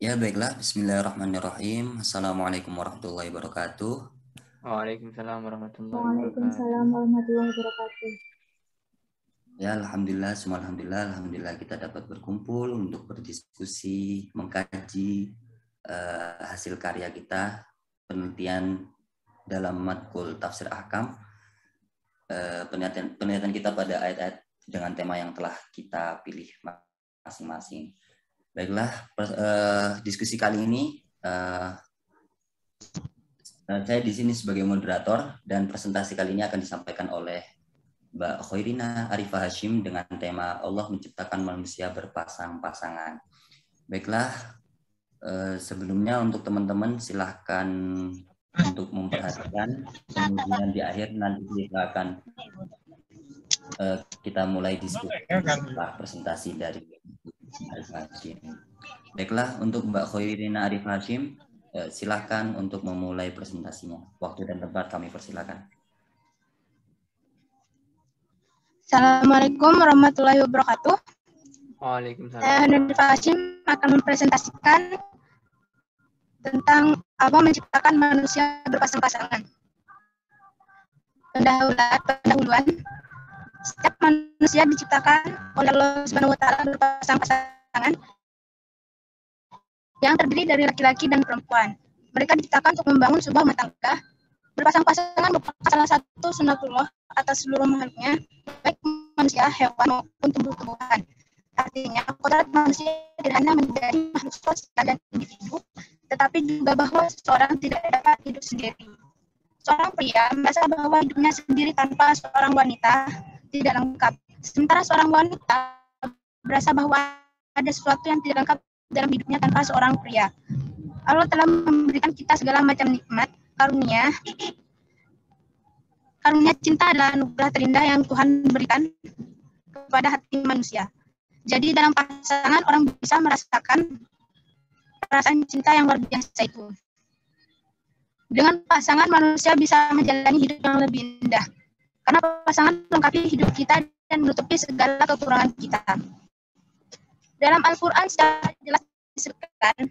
Ya baiklah, bismillahirrahmanirrahim. Assalamualaikum warahmatullahi wabarakatuh. Waalaikumsalam warahmatullahi Waalaikumsalam wabarakatuh. warahmatullahi wabarakatuh. Ya alhamdulillah, semua alhamdulillah kita dapat berkumpul untuk berdiskusi, mengkaji hasil karya kita, penelitian dalam matkul tafsir ahkam, penelitian kita pada ayat-ayat dengan tema yang telah kita pilih masing-masing. Baiklah, diskusi kali ini saya di sini sebagai moderator dan presentasi kali ini akan disampaikan oleh Mbak Khairina Arifah Hashim dengan tema Allah menciptakan manusia berpasang-pasangan. Baiklah, sebelumnya untuk teman-teman silahkan untuk memperhatikan, kemudian di akhir nanti kita akan kita mulai diskusi setelah presentasi dari Arifah Hashim. Baiklah, untuk Mbak Khairina Arifah Hashim, silahkan untuk memulai presentasinya. Waktu dan tempat kami persilakan. Assalamualaikum warahmatullahi wabarakatuh. Waalaikumsalam. Saya Arifah Hashim akan mempresentasikan tentang apa menciptakan manusia berpasang-pasangan. Pendahuluan, setiap manusia diciptakan oleh Allah Subhanahu wa Ta'ala berpasang-pasangan yang terdiri dari laki-laki dan perempuan. Mereka diciptakan untuk membangun sebuah rumah tangga. Berpasang-pasangan merupakan salah satu sunatullah atas seluruh makhluknya, baik manusia, hewan maupun tumbuh-tumbuhan. Artinya, kodrat manusia tidak hanya menjadi makhluk sosial dan individu, tetapi juga bahwa seseorang tidak dapat hidup sendiri. Seorang pria merasa bahwa hidupnya sendiri tanpa seorang wanita tidak lengkap. Sementara seorang wanita merasa bahwa ada sesuatu yang tidak lengkap dalam hidupnya tanpa seorang pria. Allah telah memberikan kita segala macam nikmat, karunia. Karunia cinta adalah anugerah terindah yang Tuhan berikan kepada hati manusia. Jadi dalam pasangan orang bisa merasakan perasaan cinta yang luar biasa itu. Dengan pasangan manusia bisa menjalani hidup yang lebih indah. Karena pasangan melengkapi hidup kita dan menutupi segala kekurangan kita. Dalam Al-Quran secara jelas disebutkan,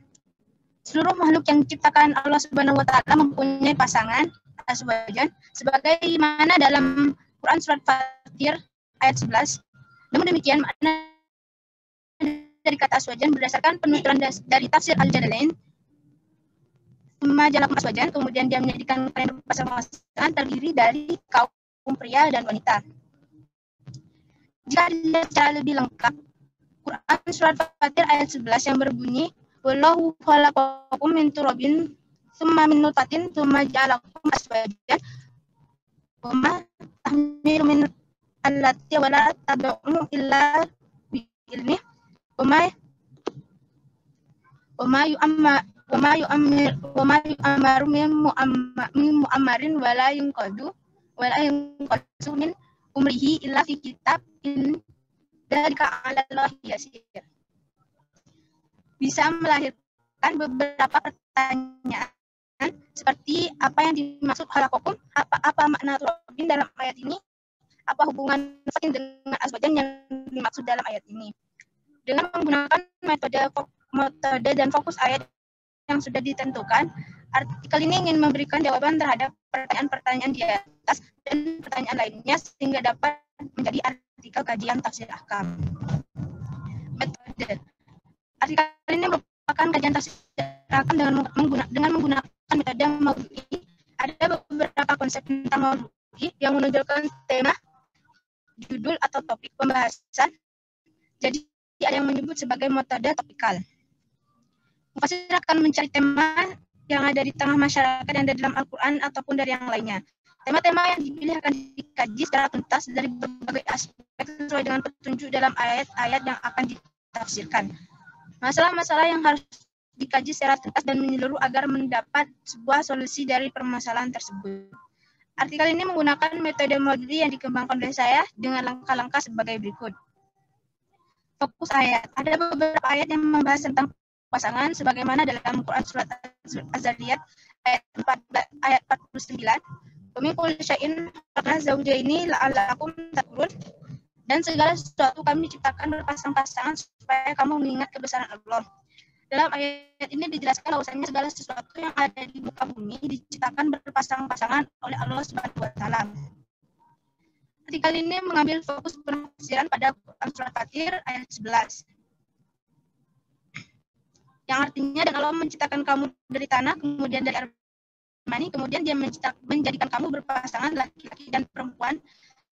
seluruh makhluk yang diciptakan Allah Subhanahu wa Ta'ala mempunyai pasangan, azwajan, sebagaimana dalam Quran surat Fatir ayat 11. Namun demikian makna dari kata azwajan berdasarkan penuturan dari tafsir Al-Jalalain. Majalah azwajan, kemudian dia menjadikan kalian berpasang-pasangan terdiri dari kaum pria dan wanita. Jika dilihat secara lebih lengkap, Quran surat Fatir ayat 11 yang berbunyi wallahu khalaqakum min turabin tsumma min nutfatin tsumma ja'alakum azwajan wa ma tahmilu min allati wa la tad'u illa bi ilmi wa ma yu'ammaru min mu'ammarin wa la yunqadu min umrihi illa fi kitabin dzalika 'ala Allahi yasir. Bisa melahirkan beberapa pertanyaan seperti apa yang dimaksud halakokum, apa makna turabin dalam ayat ini, apa hubungan fatin dengan azwajan yang dimaksud dalam ayat ini. Dengan menggunakan metode dan fokus ayat yang sudah ditentukan, artikel ini ingin memberikan jawaban terhadap pertanyaan-pertanyaan di atas dan pertanyaan lainnya sehingga dapat menjadi artikel kajian tafsir ahkam. Metode. Artikel ini merupakan kajian tafsir ahkam dengan menggunakan metode maudhu'i. Ada beberapa konsep tentang maudhu'i yang menunjukkan tema, judul atau topik pembahasan. Jadi ada yang menyebut sebagai metode topikal. Mufasir akan mencari tema yang ada di tengah masyarakat yang ada dalam Al-Quran ataupun dari yang lainnya. Tema-tema yang dipilih akan dikaji secara tuntas dari berbagai aspek sesuai dengan petunjuk dalam ayat-ayat yang akan ditafsirkan. Masalah-masalah yang harus dikaji secara tuntas dan menyeluruh agar mendapat sebuah solusi dari permasalahan tersebut. Artikel ini menggunakan metode maudhu'i yang dikembangkan oleh saya dengan langkah-langkah sebagai berikut. Fokus ayat. Ada beberapa ayat yang membahas tentang pasangan sebagaimana dalam Quran surat Az-Zariyat ayat 49. Min kulli syai'in khalaqna zawjaini la'allakum taqilun. Dan segala sesuatu kami ciptakan berpasang-pasangan supaya kamu mengingat kebesaran Allah. Dalam ayat ini dijelaskan bahwasanya segala sesuatu yang ada di muka bumi diciptakan berpasang-pasangan oleh Allah Subhanahu wa taala. Artikel ini mengambil fokus penafsiran pada Quran surat Fatir ayat 11. Yang artinya, dan Allah menciptakan kamu dari tanah, kemudian dari air mani, kemudian dia menjadikan kamu berpasangan laki-laki dan perempuan,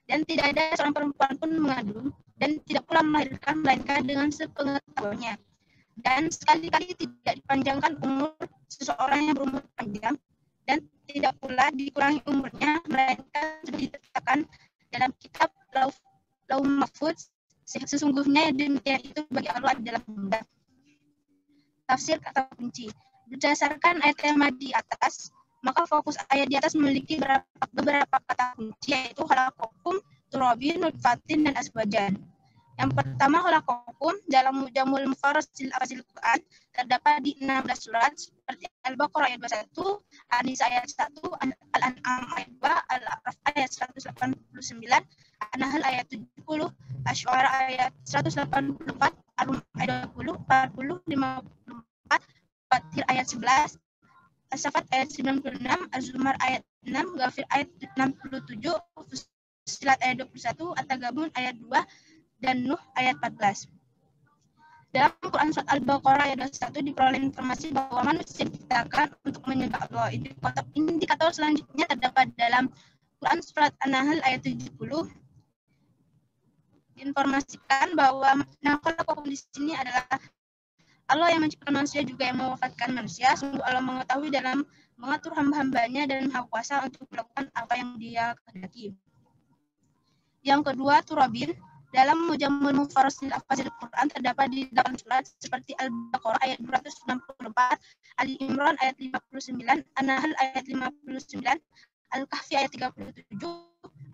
dan tidak ada seorang perempuan pun mengandung, dan tidak pula melahirkan melainkan dengan sepengetahuannya. Dan sekali-kali tidak dipanjangkan umur seseorang yang berumur panjang, dan tidak pula dikurangi umurnya, melainkan sudah ditetapkan dalam kitab Lauh Mahfuz. Sesungguhnya demikian itu bagi Allah adalah mudah. Tafsir kata kunci. Berdasarkan ayat yang di atas, maka fokus ayat di atas memiliki beberapa kata kunci, yaitu khalaqakum, turabin, nutfatin, dan aswajan. Yang pertama, khalaqakum dalam Mujamul Mufarrasil Afasil Quran terdapat di 16 surat seperti Al-Baqarah ayat 21, An-Nisa ayat 1, Al-An'am ayat 2, Al-A'raf ayat 189, An-Nahl ayat 70, Asy-Syu'ara ayat 184, Ar-Rum ayat 20, 40, 54, Fatir ayat 11, As-Saffat ayat 96, Az-Zumar ayat 6, Ghafir ayat 67, Fussilat ayat 21, At-Tagabun ayat 2, dan Nuh ayat 14. Dalam Quran surat Al-Baqarah ayat 21 diperoleh informasi bahwa manusia diciptakan untuk menyembah Allah. Indikator selanjutnya terdapat dalam Quran surat An-Nahl ayat 70. Diinformasikan bahwa khalaqakum di sini adalah Allah yang menciptakan manusia, juga yang mewafatkan manusia. Sungguh Allah mengetahui dalam mengatur hamba-hambanya dan Maha Kuasa untuk melakukan apa yang Dia kehendaki. Yang kedua, turabin. Dalam Mujamul Mufarrasil Afasil Quran terdapat di 8 surat seperti Al-Baqarah ayat 264, Ali Imran ayat 59, An-Nahl ayat 59, Al-Kahfi ayat 37,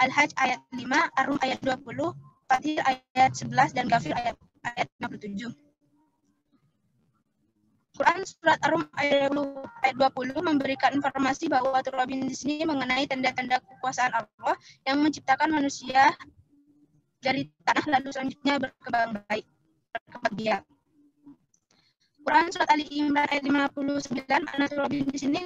Al-Hajj ayat 5, Ar-Rum ayat 20, Fatir ayat 11, dan Ghafir ayat 67. Quran surat Ar-Rum ayat 20 memberikan informasi bahwa turabin di sini mengenai tanda-tanda kekuasaan Allah yang menciptakan manusia dari tanah lalu selanjutnya berkembang biak. Quran surat Ali Imran ayat 59, anak turabin di sini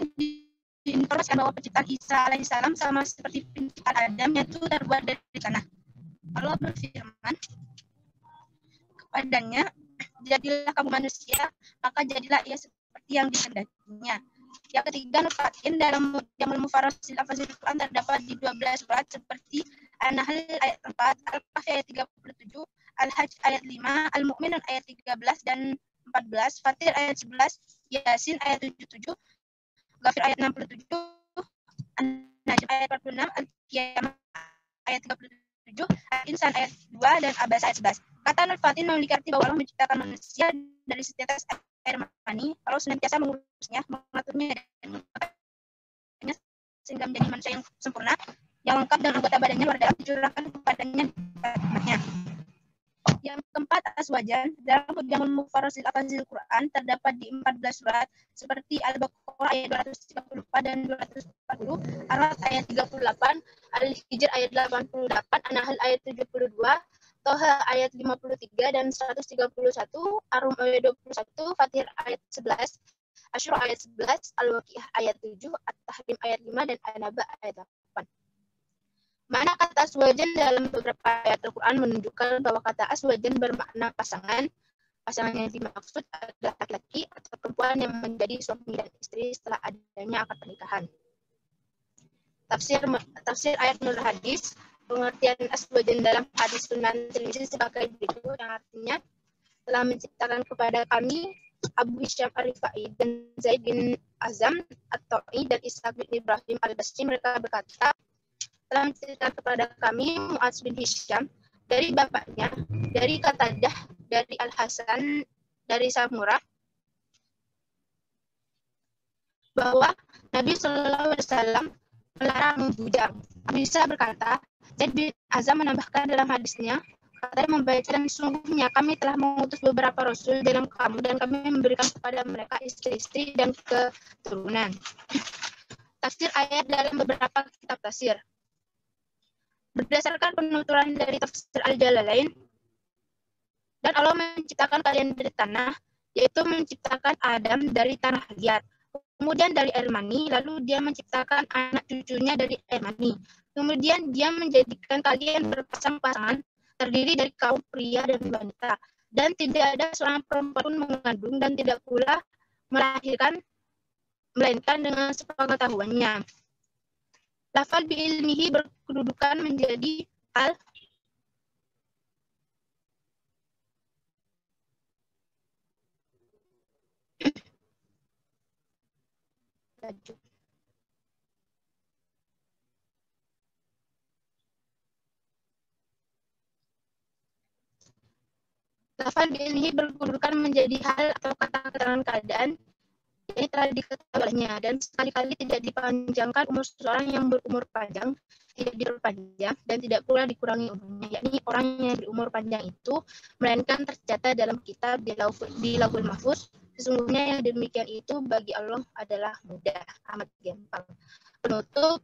diinformasikan bahwa penciptaan Isa alaihissalam sama seperti penciptaan Adam, yaitu terbuat dari tanah. Allah berfirman kepadanya, jadilah kamu manusia, maka jadilah ia seperti yang dikehendakinya. Yang ketiga, nutfatin. Dalam Mujamul Mufarrasil Afasil Quran terdapat di 12 surat seperti An-Nahl ayat 4, Al-Kahfi ayat 37, Al-Hajj ayat 5, Al-Mu'minun ayat 13 dan 14, Fatir ayat 11, Yasin ayat 77, Ghafir ayat 67, An-Najm ayat 46, Al-Qiyamah ayat 37, Al-Insan ayat 2, dan Abasa ayat 11. Kata nutfatin memiliki arti bahwa Allah menciptakan manusia dari setetes air mani, Allah senantiasa mengurusnya, mengaturnya, dan mengaturnya sehingga menjadi manusia yang sempurna, yang lengkap, dan anggota badannya luar dalam dicurahkan kepadanya nikmatnya. Yang keempat, aswajan. Dalam Mujamul Mufarrasil Afasil Quran terdapat di 14 surat seperti Al-Baqarah ayat 234 dan 240, Ar-Ra'd ayat 38, Al-Hijr ayat 88, An-Nahl ayat 72, Toha ayat 53 dan 131, Ar-Rum ayat 21, Fatir ayat 11, Asy-Syu'ara ayat 11, Al-Waqiah ayat 7, At-Tahrim ayat 5, dan An-Naba ayat 8. Makna kata aswajan dalam beberapa ayat Al-Quran menunjukkan bahwa kata aswajan bermakna pasangan. Pasangan yang dimaksud adalah laki-laki atau perempuan yang menjadi suami dan istri setelah adanya akad pernikahan. Tafsir ayat menurut hadis, pengertian aswajan dalam hadis Sunan Tirmizi sebagai berikut, yang artinya telah menciptakan kepada kami Abu Hisyam Ar-Rifai dan Zaid bin Azam At-Ta'i dan Ishaq bin Ibrahim Al-Basri. Mereka berkata, telah menciptakan kepada kami Mu'adz bin Hisyam dari bapaknya, dari Qatadah, dari Al-Hasan, dari Samurah, bahwa Nabi SAW melarang membujang. Abu Isa berkata, Zaid bin Azam menambahkan dalam hadisnya, katanya membaca, dan sesungguhnya kami telah mengutus beberapa rasul dalam kamu, dan kami memberikan kepada mereka istri-istri dan keturunan. Tafsir ayat dalam beberapa kitab tafsir. Berdasarkan penuturan dari tafsir Al-Jalalain, dan Allah menciptakan kalian dari tanah, yaitu menciptakan Adam dari tanah liat, kemudian dari air mani, lalu dia menciptakan anak cucunya dari air mani. Kemudian dia menjadikan kalian berpasang-pasangan, terdiri dari kaum pria dan wanita. Dan tidak ada seorang perempuan pun mengandung dan tidak pula melahirkan, melainkan dengan sepengetahuannya. Lafal bi'ilmihi berkedudukan menjadi hal Lafal bi'ilmihi berkedudukan menjadi hal atau kata keterangan keadaan yang telah diketahui olehnya, dan sekali-kali tidak dipanjangkan umur seseorang yang berumur panjang, tidak diperpanjang, dan tidak pula dikurangi umurnya, yakni orang yang berumur panjang itu melainkan tercatat dalam kitab di Lauhul Mahfuz. Sesungguhnya yang demikian itu bagi Allah adalah mudah, amat gampang. Penutup,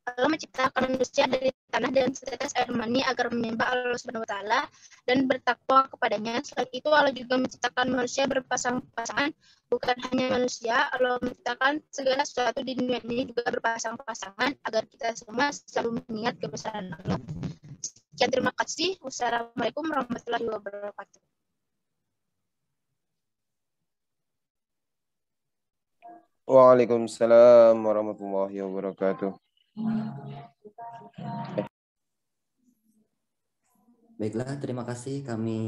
Allah menciptakan manusia dari tanah dan setetes air mani agar menyembah Allah Subhanahu wa taala dan bertakwa kepadanya. Selain itu Allah juga menciptakan manusia berpasang-pasangan. Bukan hanya manusia, Allah menciptakan segala sesuatu di dunia ini juga berpasang-pasangan agar kita semua selalu mengingat kebesaran Allah. Sekian, terima kasih. Wassalamualaikum warahmatullahi wabarakatuh. Waalaikumsalam warahmatullahi wabarakatuh. Baiklah, terima kasih kami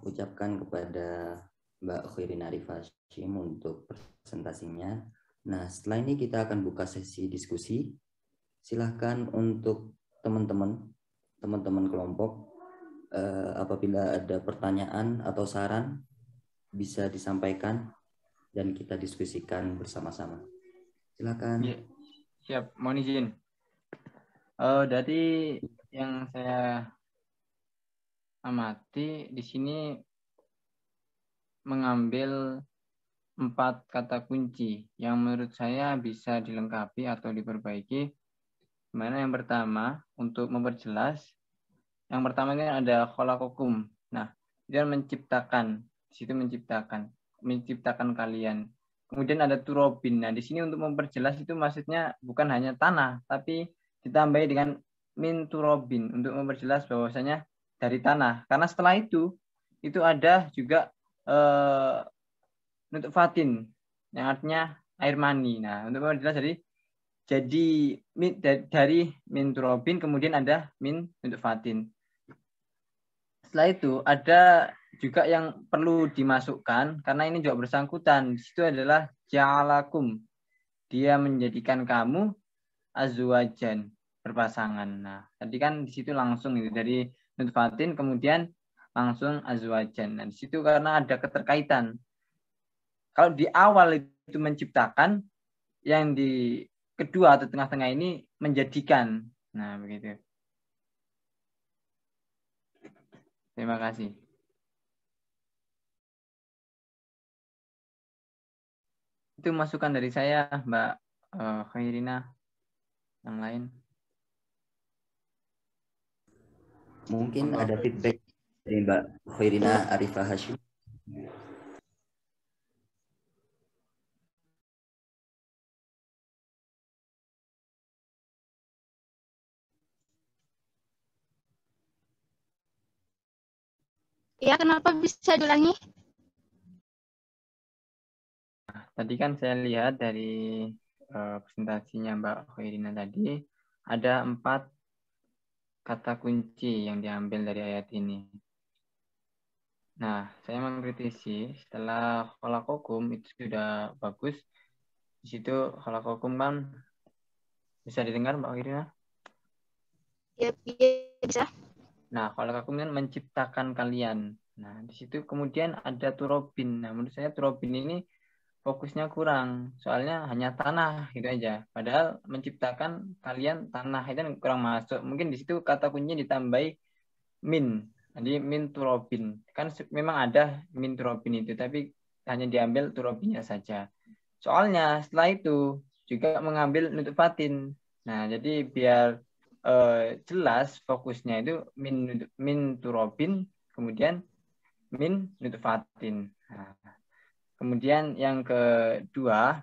ucapkan kepada Mbak Khairina Arifah Hashim untuk presentasinya. Nah, setelah ini kita akan buka sesi diskusi. Silahkan untuk teman-teman kelompok, apabila ada pertanyaan atau saran bisa disampaikan dan kita diskusikan bersama-sama. Silakan. Ya, siap, mohon izin. Dari yang saya amati di sini mengambil 4 kata kunci yang menurut saya bisa dilengkapi atau diperbaiki. Mana yang pertama untuk memperjelas, yang pertama ini ada khalaqakum. Nah, dia menciptakan, di situ menciptakan kalian. Kemudian ada turobin. Nah, di sini untuk memperjelas itu maksudnya bukan hanya tanah, tapi ditambahi dengan min turobin untuk memperjelas bahwasanya dari tanah. Karena setelah itu ada juga nutfatin yang artinya air mani. Nah, untuk memperjelas jadi dari min turobin kemudian ada min nutfatin. Setelah itu ada juga yang perlu dimasukkan karena ini juga bersangkutan. Di situ adalah ja'alakum. Dia menjadikan kamu azwajan, berpasangan. Nah, tadi kan di situ langsung itu dari nutfatin kemudian langsung azwajan. Nah, di situ karena ada keterkaitan. Kalau di awal itu menciptakan, yang di kedua atau tengah-tengah ini menjadikan. Nah, begitu. Terima kasih. Itu masukan dari saya, Mbak Khairina. Yang lain? Mungkin ada feedback dari Mbak Khairina Arifah Hashim. Ya, kenapa bisa diulangi? Tadi kan saya lihat dari presentasinya Mbak Khairina tadi, ada 4 kata kunci yang diambil dari ayat ini. Nah, saya mengkritisi setelah khalaqakum itu sudah bagus. Di situ khalaqakum kan bisa didengar Mbak Khairina? Ya, bisa. Nah, khalaqakum kan menciptakan kalian. Nah, di situ kemudian ada turobin. Nah, menurut saya turobin ini fokusnya kurang, soalnya hanya tanah gitu aja. Padahal menciptakan kalian tanah itu kurang masuk. Mungkin di situ kata kuncinya ditambahi min. Jadi min turobin. Kan memang ada min turobin itu, tapi hanya diambil turobinnya saja. Soalnya setelah itu juga mengambil nutfatin. Nah, jadi biar jelas fokusnya itu min turobin, kemudian min nutfatin. Nah, kemudian yang kedua,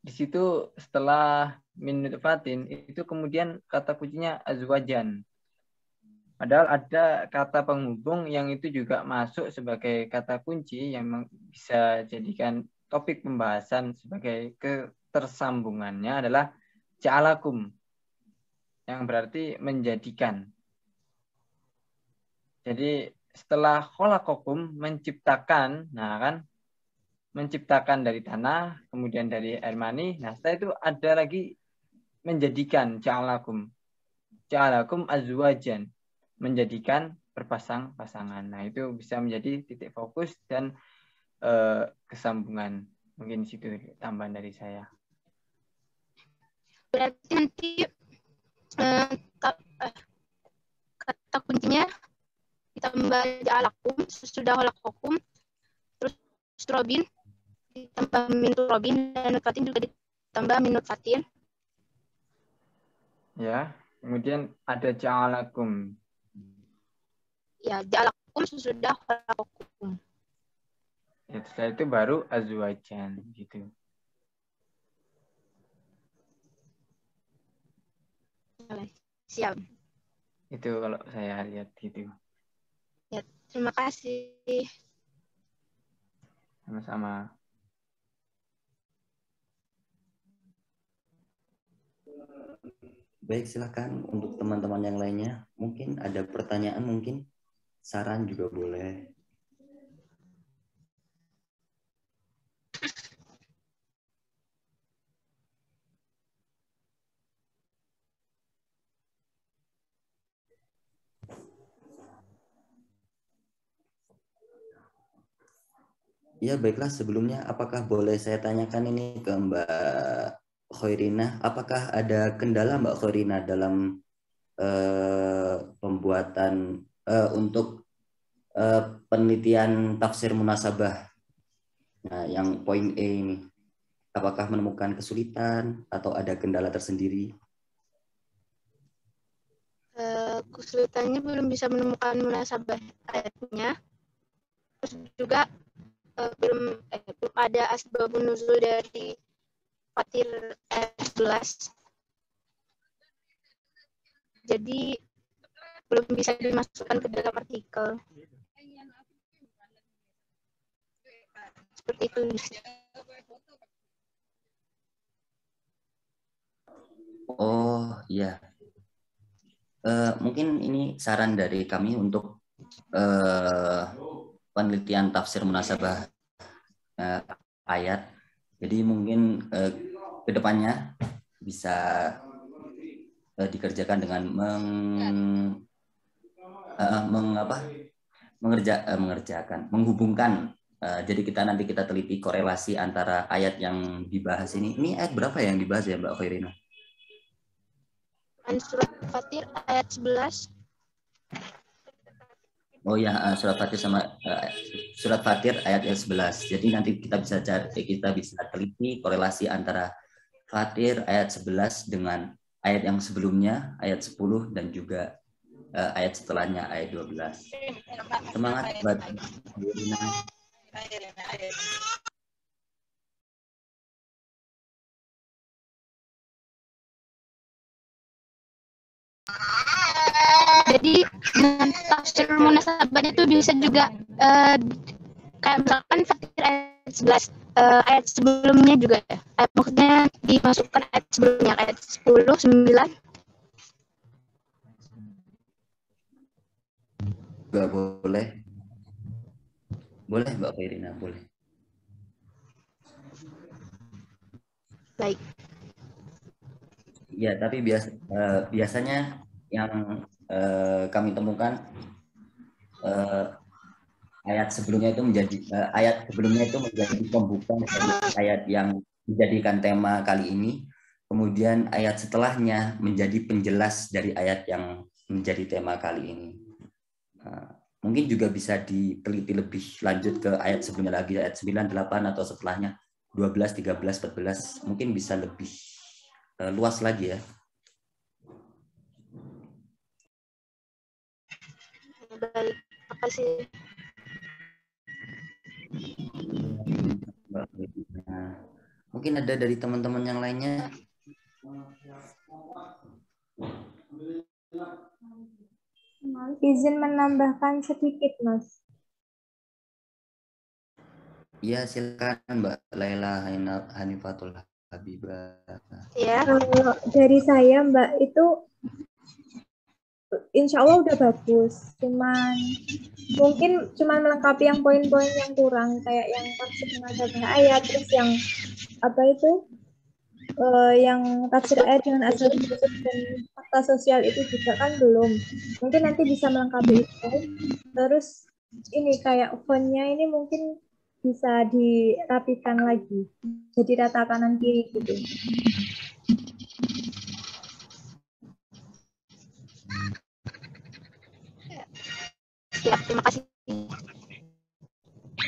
di situ setelah min nutfatin itu kemudian kata kuncinya azwajan. Padahal ada kata penghubung yang itu juga masuk sebagai kata kunci yang bisa jadikan topik pembahasan sebagai ketersambungannya adalah ja'alakum, yang berarti menjadikan. Jadi setelah khalaqakum, menciptakan, nah kan, menciptakan dari tanah, kemudian dari air mani. Nah setelah itu ada lagi menjadikan, ja'alakum. Ja'alakum azwajan, menjadikan berpasang-pasangan. Nah itu bisa menjadi titik fokus dan kesambungan. Mungkin di situ tambahan dari saya. Berarti nanti kata kuncinya ditambah ja'alakum, sudah khalaqakum, terus turobin, ditambah min turobin, dan nutfatin juga ditambah min nutfatin. Ya, kemudian ada ja'alakum. Ya, ja'alakum sudah khalaqakum. Ya, setelah itu baru azwajan gitu. Siap. Itu kalau saya lihat gitu. Ya, terima kasih. Sama-sama. Baik, silakan untuk teman-teman yang lainnya. Mungkin ada pertanyaan, mungkin saran juga boleh. Ya, baiklah, sebelumnya apakah boleh saya tanyakan ini ke Mbak Khairina, apakah ada kendala Mbak Khairina dalam pembuatan untuk penelitian tafsir munasabah, nah, yang poin E ini, apakah menemukan kesulitan atau ada kendala tersendiri? Kesulitannya belum bisa menemukan munasabah ayatnya, terus juga belum ada asbabun nuzul dari Fatir ayat 11. Jadi belum bisa dimasukkan ke dalam artikel. Seperti itu. Oh iya, mungkin ini saran dari kami untuk penelitian tafsir munasabah ayat. Jadi mungkin kedepannya bisa dikerjakan dengan menghubungkan. Jadi nanti kita teliti korelasi antara ayat yang dibahas ini. Ini ayat berapa yang dibahas ya Mbak Khairina? Surat Fatir ayat 11. Oh ya, surat Fatir sama surat Fatir ayat 11. Jadi nanti kita bisa teliti korelasi antara Fatir ayat 11 dengan ayat yang sebelumnya, ayat 10 dan juga ayat setelahnya, ayat 12. Semangat buat Bu Rina. Jadi tafsir munasabah itu bisa juga kayak misalkan Fatir ayat 11, ayat sebelumnya juga ya. Maksudnya dimasukkan ayat sebelumnya, ayat 10, 9. Juga boleh. Boleh Mbak Khairina, boleh. Baik. Ya, tapi biasanya yang kami temukan ayat sebelumnya itu menjadi pembuka dari ayat yang dijadikan tema kali ini. Kemudian ayat setelahnya menjadi penjelas dari ayat yang menjadi tema kali ini. Mungkin juga bisa diteliti lebih lanjut ke ayat sebelumnya lagi, ayat 9, 8 atau setelahnya 12, 13, 14. Mungkin bisa lebih luas lagi ya. Baik, makasih. Nah, mungkin ada dari teman-teman yang lainnya. Izin menambahkan sedikit, Mas. Iya, silakan Mbak Laila Hanifatul Habibah. Ya. Kalau dari saya, Mbak, itu insya Allah udah bagus. Mungkin melengkapi yang poin-poin yang kurang, kayak yang tafsir munasabah ayat, terus yang apa itu, yang tafsir ayat dengan asal usul dan fakta sosial itu juga kan belum. Mungkin nanti bisa melengkapi itu. Terus ini kayak fontnya ini mungkin bisa dirapikan lagi, jadi rata kanan kiri gitu. Siap, terima kasih.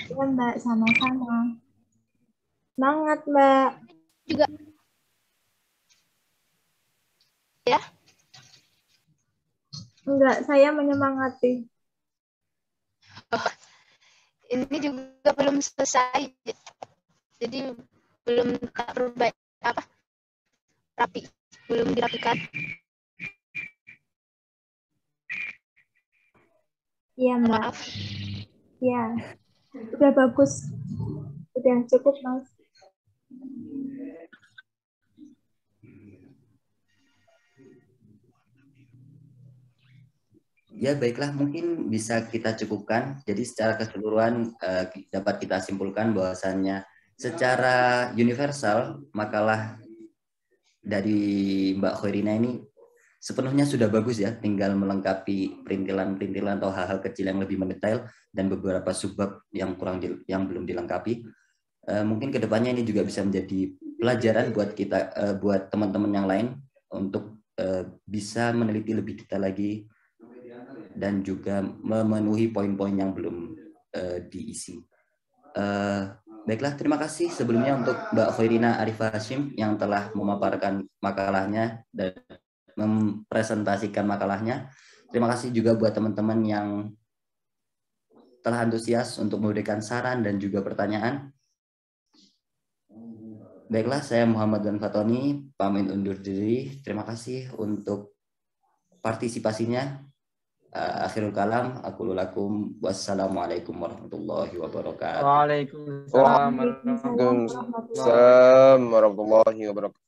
Ya Mbak, sama-sama. Semangat Mbak. Juga. Ya. Enggak, saya menyemangati. Oh, ini juga belum selesai, jadi belum rapi, belum dirapikan. Iya Mbak. Maaf. Ya, udah bagus. Udah cukup Mas. Ya baiklah, mungkin bisa kita cukupkan. Jadi secara keseluruhan dapat kita simpulkan bahwasannya secara universal makalah dari Mbak Khairina ini sepenuhnya sudah bagus ya, tinggal melengkapi perintilan-perintilan atau hal-hal kecil yang lebih mendetail dan beberapa subbab yang yang belum dilengkapi. Mungkin kedepannya ini juga bisa menjadi pelajaran buat kita, buat teman-teman yang lain untuk bisa meneliti lebih detail lagi dan juga memenuhi poin-poin yang belum diisi. Baiklah, terima kasih sebelumnya untuk Mbak Khairina Arifah Hashim yang telah memaparkan makalahnya dan mempresentasikan makalahnya. Terima kasih juga buat teman-teman yang telah antusias untuk memberikan saran dan juga pertanyaan. Baiklah, saya Muhammad Dan Fatoni, pamit undur diri. Terima kasih untuk partisipasinya. Akhirul kalam, aku lakum. Wassalamualaikum warahmatullahi wabarakatuh. Waalaikumsalam Waalaikumsalam warahmatullahi wabarakatuh.